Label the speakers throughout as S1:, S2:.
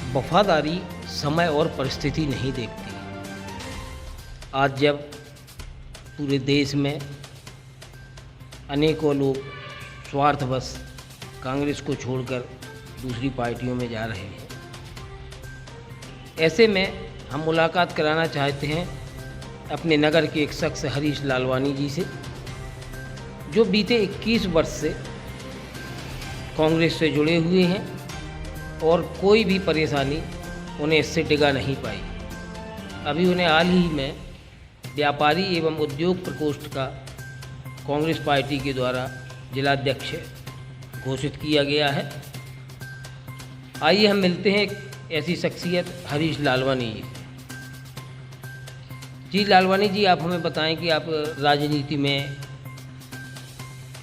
S1: वफादारी समय और परिस्थिति नहीं देखती। आज जब पूरे देश में अनेकों लोग स्वार्थवश कांग्रेस को छोड़कर दूसरी पार्टियों में जा रहे हैं, ऐसे में हम मुलाकात कराना चाहते हैं अपने नगर के एक शख्स हरीश लालवानी जी से, जो बीते 21 वर्ष से कांग्रेस से जुड़े हुए हैं और कोई भी परेशानी उन्हें इससे डिगा नहीं पाई। अभी उन्हें हाल ही में व्यापारी एवं उद्योग प्रकोष्ठ का कांग्रेस पार्टी के द्वारा जिलाध्यक्ष घोषित किया गया है। आइए हम मिलते हैं एक ऐसी शख्सियत हरीश लालवानी जी। जी लालवानी जी, आप हमें बताएं कि आप राजनीति में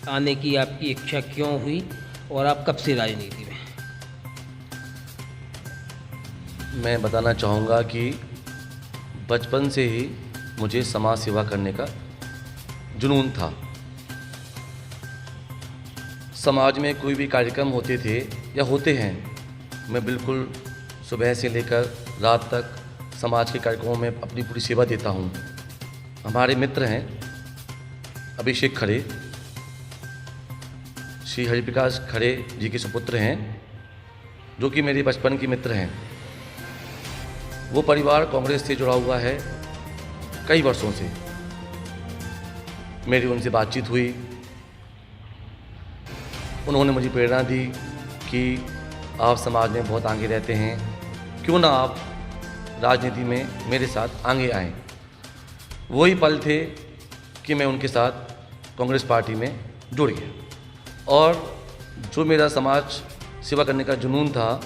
S1: आने की आपकी इच्छा क्यों हुई और आप कब से राजनीति में?
S2: मैं बताना चाहूँगा कि बचपन से ही मुझे समाज सेवा करने का जुनून था। समाज में कोई भी कार्यक्रम होते थे या होते हैं, मैं बिल्कुल सुबह से लेकर रात तक समाज के कार्यक्रमों में अपनी पूरी सेवा देता हूँ। हमारे मित्र हैं अभिषेक खरे, श्री हरिप्रकाश खरे जी के सुपुत्र हैं, जो कि मेरे बचपन के मित्र हैं। वो परिवार कांग्रेस से जुड़ा हुआ है कई वर्षों से। मेरी उनसे बातचीत हुई, उन्होंने मुझे प्रेरणा दी कि आप समाज में बहुत आगे रहते हैं, क्यों ना आप राजनीति में मेरे साथ आगे आएं। वही पल थे कि मैं उनके साथ कांग्रेस पार्टी में जुड़ गया और जो मेरा समाज सेवा करने का जुनून था,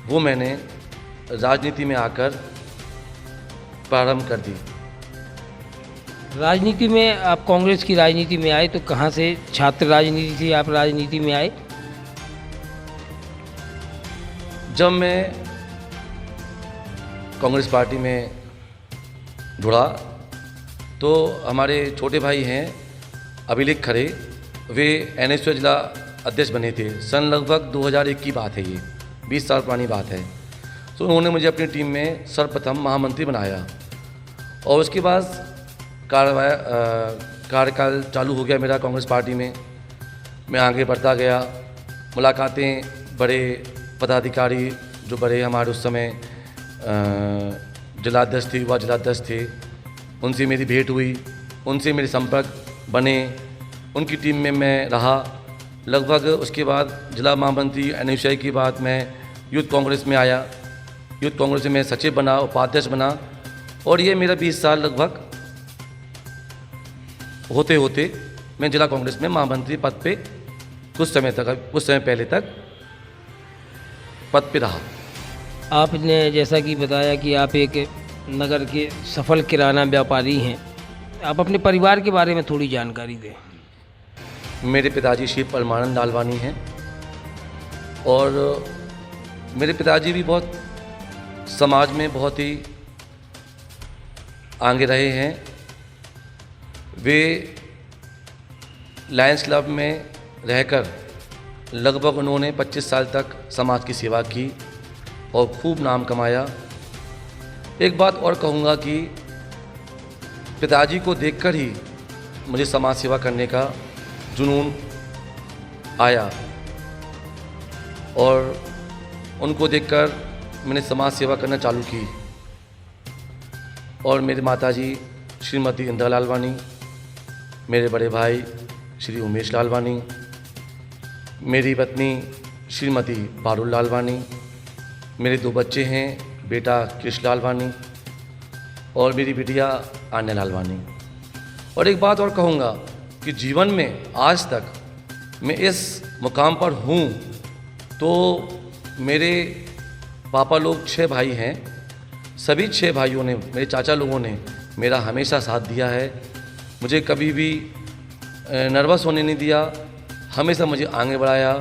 S2: वो मैंने राजनीति में आकर प्रारंभ कर दी।
S1: राजनीति में आप कांग्रेस की राजनीति में आए तो कहाँ से? छात्र राजनीति से आप राजनीति में आए?
S2: जब मैं कांग्रेस पार्टी में जुड़ा तो हमारे छोटे भाई हैं अभिलेख खरे, वे NSU जिला अध्यक्ष बने थे। सन लगभग 2001 की बात है, ये 20 साल पुरानी बात है। तो उन्होंने मुझे अपनी टीम में सर्वप्रथम महामंत्री बनाया और उसके बाद कार्यकाल चालू हो गया मेरा कांग्रेस पार्टी में। मैं आगे बढ़ता गया, मुलाकातें बड़े पदाधिकारी जो बड़े हमारे उस समय जिलाध्यक्ष थे, युवा जिलाध्यक्ष थे, उनसे मेरी भेंट हुई, उनसे मेरे संपर्क बने, उनकी टीम में मैं रहा। लगभग उसके बाद जिला महामंत्री NSU के बाद मैं यूथ कांग्रेस में आया। यूथ कांग्रेस में मैं सचिव बना, उपाध्यक्ष बना और ये मेरा 20 साल लगभग होते होते मैं जिला कांग्रेस में महामंत्री पद पे कुछ समय पहले तक पद पे रहा।
S1: आपने जैसा कि बताया कि आप एक नगर के सफल किराना व्यापारी हैं, आप अपने परिवार के बारे में थोड़ी जानकारी दें।
S2: मेरे पिताजी श्री परमानंद लालवानी हैं और मेरे पिताजी भी बहुत समाज में बहुत ही आगे रहे हैं। वे लायंस क्लब में रहकर लगभग उन्होंने 25 साल तक समाज की सेवा की और खूब नाम कमाया। एक बात और कहूँगा कि पिताजी को देखकर ही मुझे समाज सेवा करने का जुनून आया और उनको देखकर मैंने समाज सेवा करना चालू की। और मेरे माताजी श्रीमती इंदिरा लालवानी, मेरे बड़े भाई श्री उमेश लालवानी, मेरी पत्नी श्रीमती पारुल लालवानी, मेरे 2 बच्चे हैं, बेटा कृष्ण लालवानी और मेरी बिटिया आन्या लालवानी। और एक बात और कहूँगा कि जीवन में आज तक मैं इस मुकाम पर हूँ तो मेरे पापा लोग 6 भाई हैं, सभी 6 भाइयों ने, मेरे चाचा लोगों ने मेरा हमेशा साथ दिया है। मुझे कभी भी नर्वस होने नहीं दिया, हमेशा मुझे आगे बढ़ाया।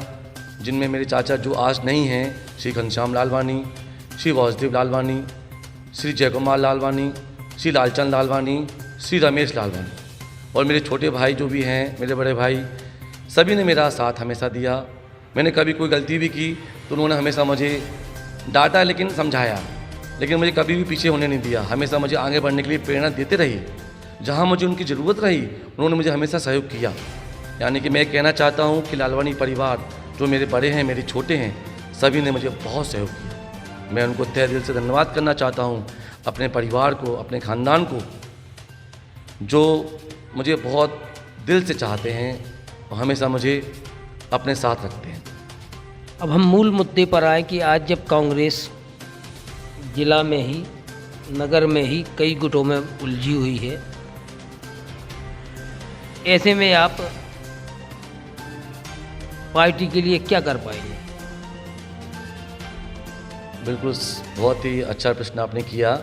S2: जिनमें मेरे चाचा जो आज नहीं हैं, श्री घनश्याम लालवानी, श्री वासुदेव लालवानी, श्री जयकुमार लालवानी, श्री लालचंद लालवानी, श्री रमेश लालवानी और मेरे छोटे भाई जो भी हैं, मेरे बड़े भाई, सभी ने मेरा साथ हमेशा दिया। मैंने कभी कोई गलती भी की तो उन्होंने हमेशा मुझे डांटा लेकिन समझाया, लेकिन मुझे कभी भी पीछे होने नहीं दिया। हमेशा मुझे आगे बढ़ने के लिए प्रेरणा देते रही। जहाँ मुझे उनकी ज़रूरत रही उन्होंने मुझे हमेशा सहयोग किया। यानी कि मैं कहना चाहता हूँ कि लालवानी परिवार, जो मेरे बड़े हैं, मेरे छोटे हैं, सभी ने मुझे बहुत सहयोग किया। मैं उनको तहे दिल से धन्यवाद करना चाहता हूँ, अपने परिवार को, अपने ख़ानदान को, जो मुझे बहुत दिल से चाहते हैं और हमेशा मुझे अपने साथ रखते हैं।
S1: अब हम मूल मुद्दे पर आए कि आज जब कांग्रेस जिला में ही, नगर में ही कई गुटों में उलझी हुई है, ऐसे में आप पार्टी के लिए क्या कर पाएंगे?
S2: बिल्कुल, बहुत ही अच्छा प्रश्न आपने किया।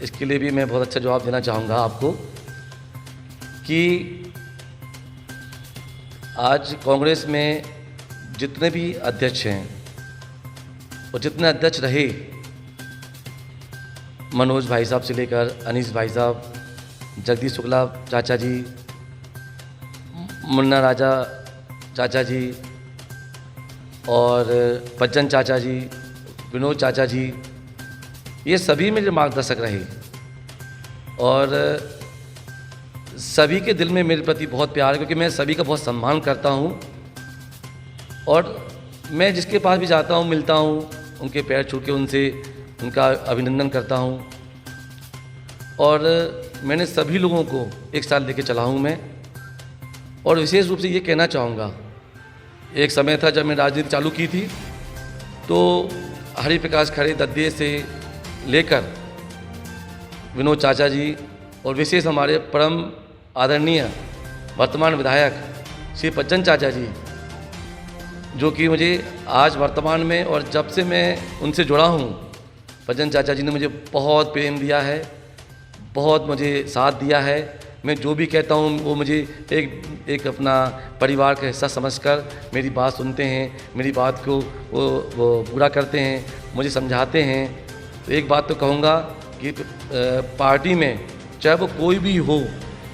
S2: इसके लिए भी मैं बहुत अच्छा जवाब देना चाहूँगा आपको कि आज कांग्रेस में जितने भी अध्यक्ष हैं और जितने अध्यक्ष रहे, मनोज भाई साहब से लेकर अनीस भाई साहब, जगदीश शुक्ला चाचा जी, मुन्ना राजा चाचा जी और बच्चन चाचा जी, विनोद चाचा जी, ये सभी मेरे मार्गदर्शक रहे और सभी के दिल में मेरे प्रति बहुत प्यार है, क्योंकि मैं सभी का बहुत सम्मान करता हूँ और मैं जिसके पास भी जाता हूँ, मिलता हूँ, उनके पैर छू के उनसे उनका अभिनंदन करता हूँ। और मैंने सभी लोगों को एक साथ लेके चला हूँ मैं। और विशेष रूप से ये कहना चाहूँगा, एक समय था जब मैं राजनीति चालू की थी, तो हरि प्रकाश खरे दद्दे से लेकर विनोद चाचा जी और विशेष हमारे परम आदरणीय वर्तमान विधायक श्री बच्चन चाचा जी, जो कि मुझे आज वर्तमान में और जब से मैं उनसे जुड़ा हूँ, बच्चन चाचा जी ने मुझे बहुत प्रेम दिया है, बहुत मुझे साथ दिया है। मैं जो भी कहता हूँ वो मुझे एक अपना परिवार का हिस्सा समझकर मेरी बात सुनते हैं, मेरी बात को वो पूरा करते हैं, मुझे समझाते हैं। तो एक बात तो कहूँगा कि पार्टी में चाहे वो कोई भी हो,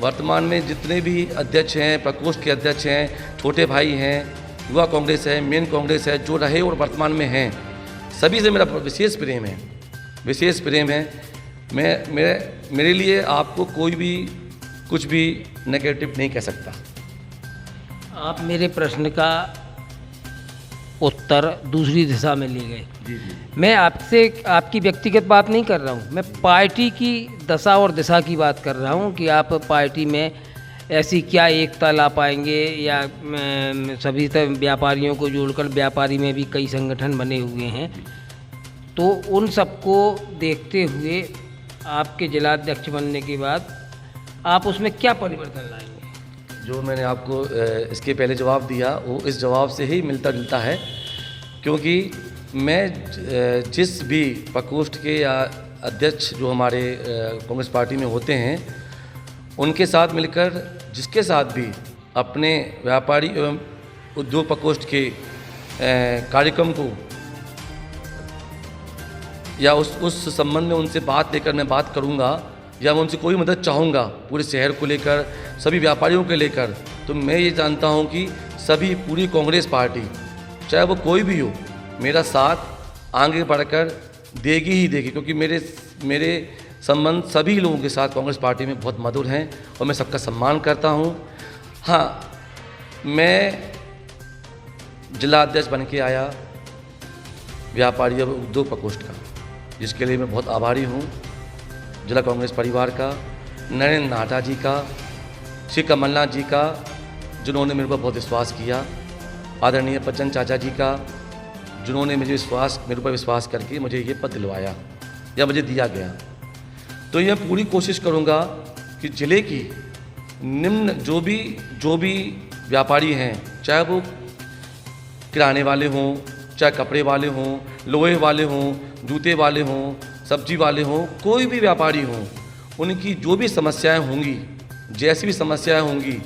S2: वर्तमान में जितने भी अध्यक्ष हैं, प्रकोष्ठ के अध्यक्ष हैं, छोटे भाई हैं, युवा कांग्रेस है, मेन कांग्रेस है, जो रहे और वर्तमान में हैं, सभी से मेरा विशेष प्रेम है, विशेष प्रेम है। मेरे लिए आपको कोई भी कुछ भी नेगेटिव नहीं कह सकता।
S1: आप मेरे प्रश्न का उत्तर दूसरी दिशा में ले गए।
S2: जी जी।
S1: मैं आपसे आपकी व्यक्तिगत बात नहीं कर रहा हूँ, मैं पार्टी की दशा और दिशा की बात कर रहा हूँ कि आप पार्टी में ऐसी क्या एकता ला पाएंगे, या सभी व्यापारियों को जोड़कर, व्यापारी में भी कई संगठन बने हुए हैं, तो उन सबको देखते हुए आपके जिलाध्यक्ष बनने के बाद आप उसमें क्या परिवर्तन लाएंगे?
S2: जो मैंने आपको इसके पहले जवाब दिया वो इस जवाब से ही मिलता जुलता है, क्योंकि मैं जिस भी प्रकोष्ठ के या अध्यक्ष जो हमारे कांग्रेस पार्टी में होते हैं, उनके साथ मिलकर जिसके साथ भी अपने व्यापारी एवं उद्योग प्रकोष्ठ के कार्यक्रम को या उस संबंध में उनसे बात लेकर मैं बात करूंगा, या मैं उनसे कोई मदद चाहूँगा पूरे शहर को लेकर, सभी व्यापारियों को लेकर, तो मैं ये जानता हूँ कि सभी पूरी कांग्रेस पार्टी, चाहे वो कोई भी हो, मेरा साथ आगे बढ़कर देगी ही देगी, क्योंकि मेरे संबंध सभी लोगों के साथ कांग्रेस पार्टी में बहुत मधुर हैं और मैं सबका सम्मान करता हूँ। हाँ, मैं जिला अध्यक्ष बन के आया व्यापारी एवं उद्योग प्रकोष्ठ का, जिसके लिए मैं बहुत आभारी हूँ। जिला कांग्रेस परिवार का, नरेंद्र नाटा जी का, श्री कमलनाथ जी का, जिन्होंने मेरे पर बहुत विश्वास किया, आदरणीय बच्चन चाचा जी का, जिन्होंने मेरे ऊपर विश्वास करके मुझे ये पद दिलवाया या मुझे दिया गया। तो यह पूरी कोशिश करूँगा कि ज़िले की निम्न जो भी व्यापारी हैं, चाहे वो किराने वाले हों, चाहे कपड़े वाले हों, लोहे वाले हों, जूते वाले हों, सब्जी वाले हों, कोई भी व्यापारी हों, उनकी जो भी समस्याएं होंगी, जैसी भी समस्याएं होंगी,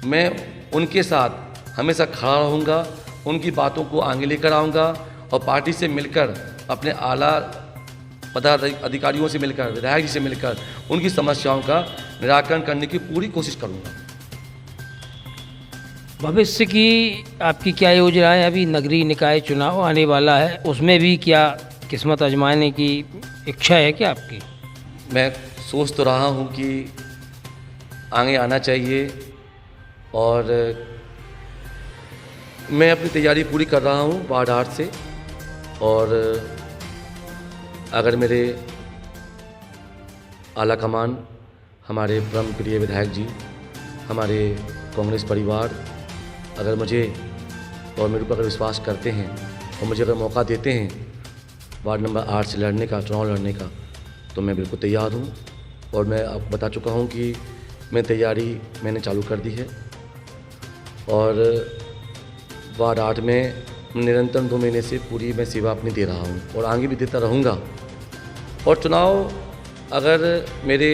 S2: मैं उनके साथ हमेशा खड़ा रहूँगा, उनकी बातों को आगे लेकर आऊँगा और पार्टी से मिलकर, अपने आला पदाधिकारियों से मिलकर, विधायक जी से मिलकर उनकी समस्याओं का निराकरण करने की पूरी कोशिश करूँगा।
S1: भविष्य की आपकी क्या योजना है? अभी नगरीय निकाय चुनाव आने वाला है, उसमें भी क्या किस्मत आजमाने की इच्छा है क्या आपकी?
S2: मैं सोच तो रहा हूँ कि आगे आना चाहिए और मैं अपनी तैयारी पूरी कर रहा हूँ वार्ड 8 से। और अगर मेरे आला कमान, हमारे परम प्रिय विधायक जी, हमारे कांग्रेस परिवार अगर मुझे और मेरे ऊपर अगर विश्वास करते हैं और मुझे अगर मौका देते हैं वार्ड नंबर 8 से लड़ने का, चुनाव लड़ने का, तो मैं बिल्कुल तैयार हूँ। और मैं आपको बता चुका हूँ कि मैं तैयारी मैंने चालू कर दी है और वार्ड 8 में निरंतर 2 महीने से पूरी मैं सेवा अपनी दे रहा हूँ और आगे भी देता रहूँगा। और चुनाव अगर मेरे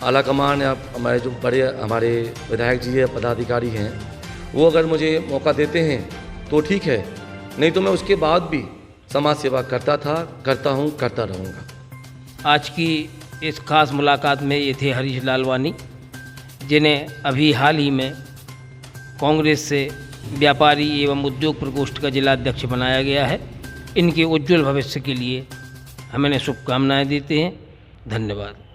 S2: आला कमान या हमारे जो बड़े हमारे विधायक जी या पदाधिकारी हैं वो अगर मुझे मौका देते हैं तो ठीक है, नहीं तो मैं उसके बाद भी समाज सेवा करता था, करता हूँ, करता रहूँगा।
S1: आज की इस खास मुलाकात में ये थे हरीश लालवानी, जिन्हें अभी हाल ही में कांग्रेस से व्यापारी एवं उद्योग प्रकोष्ठ का जिलाध्यक्ष बनाया गया है। इनके उज्जवल भविष्य के लिए हम इन्हें शुभकामनाएं देते हैं। धन्यवाद।